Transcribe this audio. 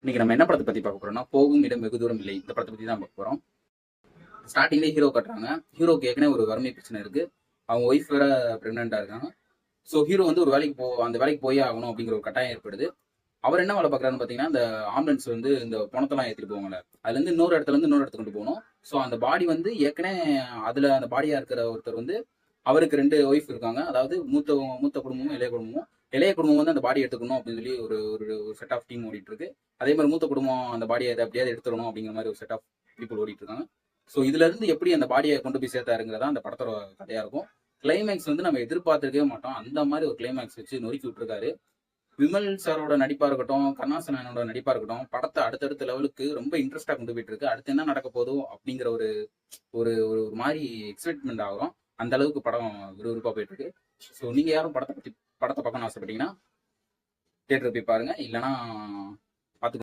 இன்னைக்கு நம்ம என்ன படத்தை பத்தி பார்க்க போறோம்னா, போகும் இடம் வெகு தூரம் இல்லை. இந்த படத்தை பத்தி தான் பார்க்க போறோம். ஸ்டார்டிங்லேயே ஹீரோ கட்டுறாங்க. ஹீரோக்கு ஏற்கனவே ஒரு வறுமை பிரச்சனை இருக்கு. அவங்க ஒய்ஃப் வேற பிரெக்னெண்டா இருக்காங்க. ஸோ ஹீரோ வந்து ஒரு அந்த வேலைக்கு போயே ஆகணும் அப்படிங்கிற ஒரு கட்டாயம் ஏற்படுது. அவர் என்ன வேலை பார்க்குறாருன்னு பார்த்தீங்கன்னா, இந்த ஆம்புலன்ஸ் வந்து இந்த பணத்தெல்லாம் ஏற்றிட்டு போவாங்கல்ல, அதுல இருந்து இன்னொரு இடத்துல இருந்து இன்னொரு இடத்துக்கு கொண்டு போகணும். ஸோ அந்த பாடி வந்து ஏற்கனவே அதுல அந்த பாடியா இருக்கிற ஒருத்தர் வந்து அவருக்கு 2 ஒய்ஃப் இருக்காங்க. அதாவது மூத்த மூத்த குடும்பமும் இளைய குடும்பமும். இளைய குடும்பம் வந்து அந்த பாடி எடுத்துக்கணும் அப்படின்னு சொல்லி ஒரு ஒரு செட் ஆஃப் டீம் ஓடிட்டு இருக்கு. அதே மாதிரி மூத்த குடும்பம் அந்த பாடியை எப்படியாவது எடுத்துடணும் அப்படிங்கிற மாதிரி ஒரு செட் ஆஃப் பீப்புள் ஓடிட்டு இருக்காங்க. ஸோ இதுல இருந்து எப்படி அந்த பாடியை கொண்டு போய் சேர்த்தாருங்கிறதா அந்த படத்தோட கதையா இருக்கும். கிளைமேக்ஸ் வந்து நம்ம எதிர்பார்த்துருக்கவே மாட்டோம். அந்த மாதிரி ஒரு கிளைமேக்ஸ் வச்சு நொறுக்கி விட்டுருக்காரு. விமல் சாரோட நடிப்பா இருக்கட்டும், கருணாசனோட நடிப்பா இருக்கட்டும், படத்தை அடுத்தடுத்த லெவலுக்கு ரொம்ப இன்ட்ரெஸ்டா கொண்டு போயிட்டு இருக்கு. அடுத்து என்ன நடக்க போதோ அப்படிங்கிற ஒரு ஒரு ஒரு மாதிரி எக்ஸைட்மெண்ட் ஆகும். அந்த அளவுக்கு படம் விறுவிறுப்பா போயிட்டு இருக்கு. ஸோ நீங்க யாரும் படத்தை பார்க்கணும்னு ஆசைப்பட்டீங்கன்னா தியேட்டருக்கு போய் பாருங்க. இல்லைன்னா